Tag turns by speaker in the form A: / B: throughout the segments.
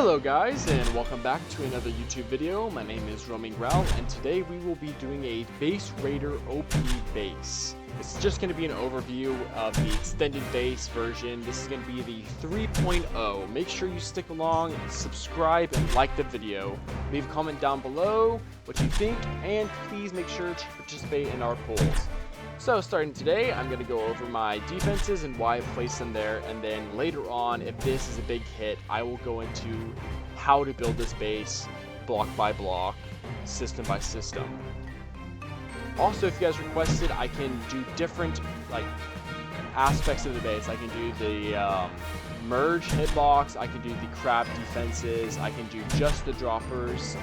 A: Hello guys, and welcome back to another YouTube video. My name is Roaming Growl, and today we will be doing a Base Raider OP base. This is just going to be an overview of the extended base version. This is going to be the 3.0. Make sure you stick along, subscribe, and like the video. Leave a comment down below what you think, and please make sure to participate in our polls. So starting today, I'm going to go over my defenses and why I placed them there, and then later on, if this is a big hit, I will go into how to build this base block by block, system by system. Also, if you guys requested, I can do different aspects of the base. I can do the merge hitbox, I can do the crab defenses, I can do just the droppers.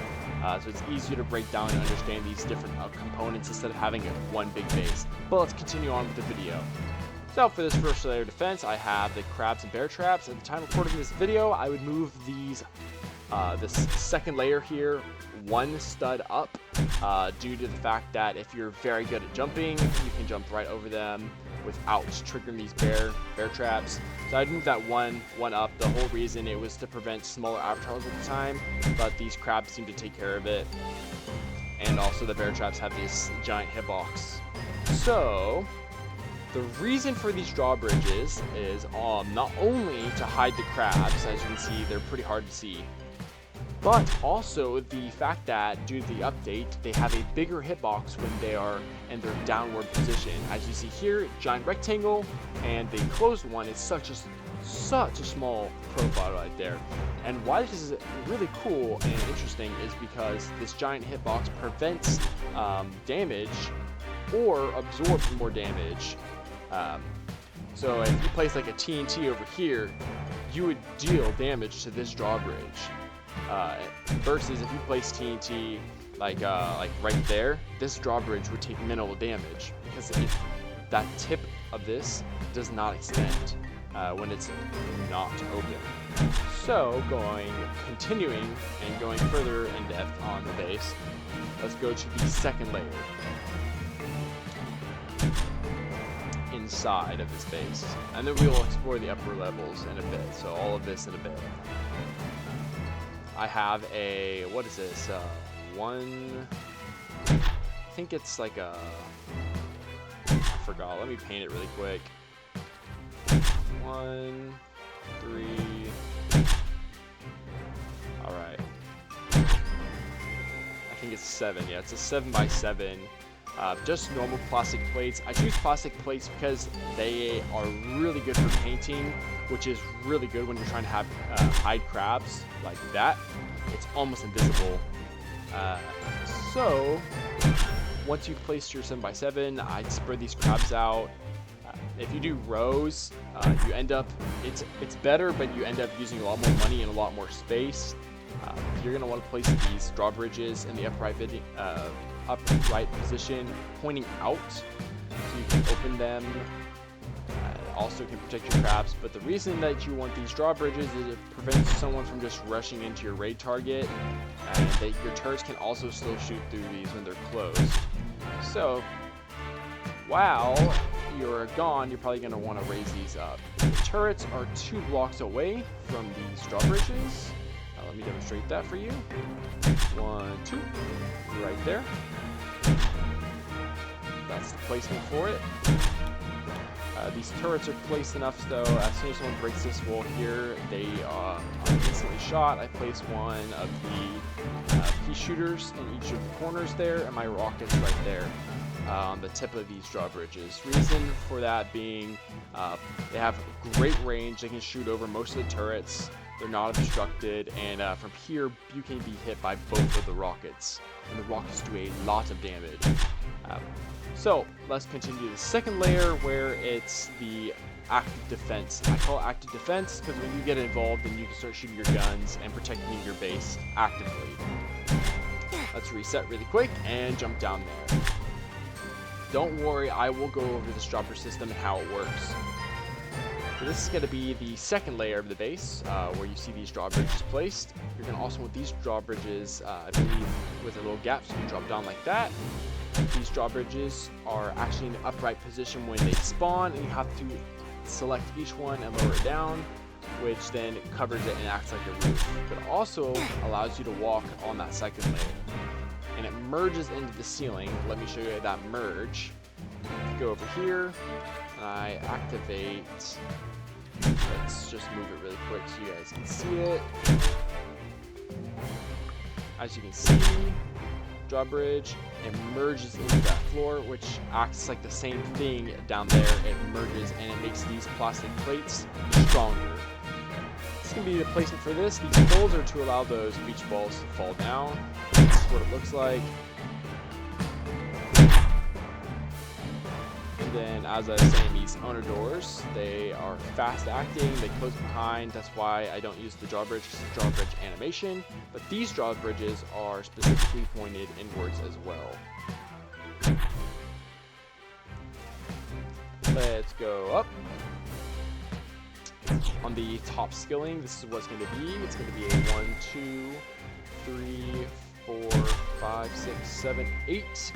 A: So it's easier to break down and understand these different components instead of having one big base. But let's continue on with the video. So for this first layer of defense, I have the crabs and bear traps. At the time of recording this video, I would move these, this second layer here, one stud up, due to the fact that if you're very good at jumping, you can jump right over them without triggering these bear traps. So I'd move that one up. The whole reason it was to prevent smaller avatars at the time, but these crabs seem to take care of it. And also the bear traps have this giant hitbox. So the reason for these drawbridges is not only to hide the crabs, as you can see they're pretty hard to see, but also the fact that due to the update, they have a bigger hitbox when they are in their downward position. As you see here, giant rectangle, and the closed one is such a small profile right there. And why this is really cool and interesting is because this giant hitbox prevents damage or absorbs more damage. So if you place like a TNT over here, you would deal damage to this drawbridge. Versus if you place TNT like right there, this drawbridge would take minimal damage because that tip of this does not extend when it's not open. So continuing and going further in depth on the base, let's go to the second layer inside of this base, and then we will explore the upper levels in a bit. So all of this in a bit. I have a, what is this, I think it's like a, I forgot, let me paint it really quick. 1, 3, alright. I think it's 7, yeah, it's a 7x7. Just normal plastic plates. I choose plastic plates because they are really good for painting, which is really good when you're trying to have hide crabs like that. It's almost invisible. So once you've placed your 7x7, I'd spread these crabs out. If you do rows, you end up, it's better, but you end up using a lot more money and a lot more space. You're going to want to place these drawbridges in the upright position, pointing out, so you can open them. Also can protect your crabs, but the reason that you want these drawbridges is it prevents someone from just rushing into your raid target, and that your turrets can also still shoot through these when they're closed. So while you're gone, you're probably going to want to raise these up. The turrets are 2 blocks away from these drawbridges. Let me demonstrate that for you. 1, 2, right there. That's the placement for it. These turrets are placed enough so as soon as someone breaks this wall here, they are instantly shot. I place one of the pea shooters in each of the corners there, and my rockets right there on the tip of these drawbridges. Reason for that being they have great range. They can shoot over most of the turrets. They're not obstructed, and from here you can be hit by both of the rockets, and the rockets do a lot of damage. So let's continue to the second layer, where it's the active defense. I call it active defense because when you get involved, then you can start shooting your guns and protecting your base actively. Let's reset really quick and jump down there. Don't worry, I will go over this dropper system and how it works. So this is going to be the second layer of the base, where you see these drawbridges placed. You're going to also want these drawbridges, I believe, with a little gap, so you can drop down like that. These drawbridges are actually in an upright position when they spawn, and you have to select each one and lower it down. which then covers it and acts like a roof, but also allows you to walk on that second layer. And it merges into the ceiling. Let me show you that merge. Go over here, and I activate. Let's just move it really quick so you guys can see it. As you can see, drawbridge, it merges into that floor, which acts like the same thing down there. It merges and it makes these plastic plates stronger. This can be the placement for this. These holes are to allow those beach balls to fall down. This is what it looks like. And then, as I was saying, these owner doors, they are fast acting, they close behind. That's why I don't use the drawbridge, because it's drawbridge animation. But these drawbridges are specifically pointed inwards as well. Let's go up. On the top skilling, this is what it's going to be. It's going to be a 1, 2, 3, 4, 5, 6, 7, 8.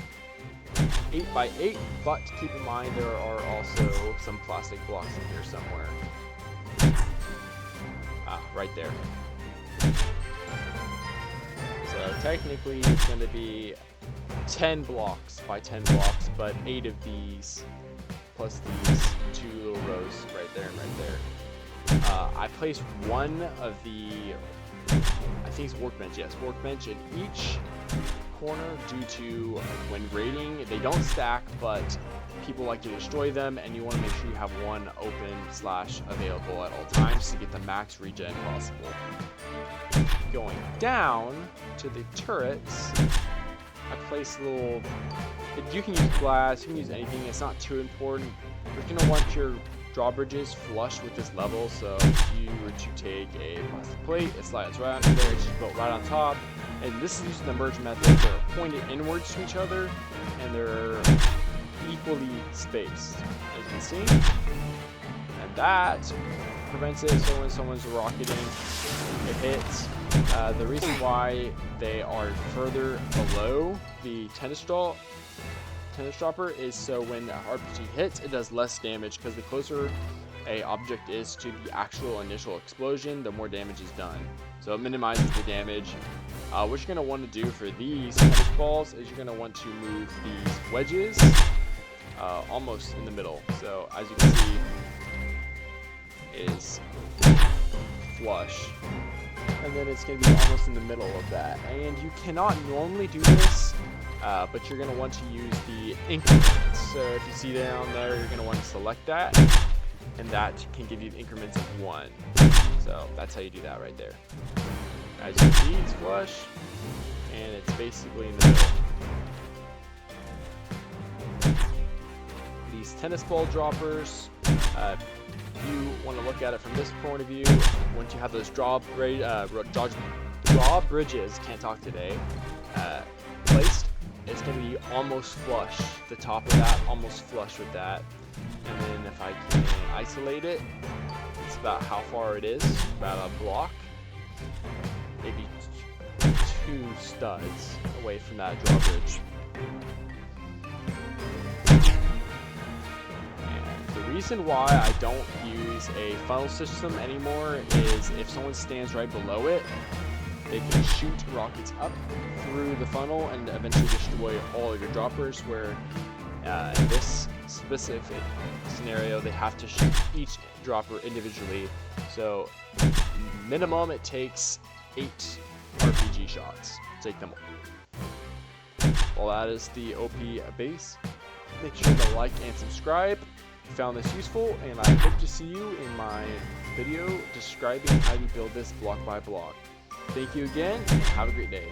A: 8 by 8, but keep in mind there are also some plastic blocks in here somewhere. Right there. So technically it's going to be 10 blocks by 10 blocks, but 8 of these plus these 2 little rows right there and right there. I placed one of the, I think it's workbench, yes, workbench in each corner due to when raiding, they don't stack, but people like to destroy them, and you want to make sure you have one open / available at all times to get the max regen possible. Going down to the turrets, I placed little, you can use glass, you can use anything, it's not too important. You're going to want your drawbridges flush with this level, so if you were to take a plastic plate, it slides right onto there, it's just built right on top. And this is using the merge method. They're pointed inwards to each other, and they're equally spaced, as you can see. And that prevents it, so when someone's rocketing, it hits. The reason why they are further below the tennis dropper is so when the RPG hits, it does less damage, because the closer a object is to the actual initial explosion, the more damage is done. So it minimizes the damage. What you're going to want to do for these tennis balls is you're going to want to move these wedges almost in the middle. So as you can see, it is flush. And then it's going to be almost in the middle of that. And you cannot normally do this, but you're going to want to use the increments. So if you see down there, you're going to want to select that. And that can give you increments of 1. So that's how you do that right there. As you can see, it's flush, and it's basically in the middle. These tennis ball droppers, if you want to look at it from this point of view, once you have those drawbridges, can't talk today, placed, it's going to be almost flush. The top of that, almost flush with that. And then if I can isolate it, it's about how far it is, about a block, maybe 2 studs away from that drawbridge. And the reason why I don't use a funnel system anymore is if someone stands right below it, they can shoot rockets up through the funnel and eventually destroy all of your droppers, where in this specific scenario, they have to shoot each dropper individually. So minimum, it takes 8 RPG shots to take them all. Well, that is the OP base. Make sure to like and subscribe if you found this useful, and I hope to see you in my video describing how you build this block by block. Thank you again, and have a great day.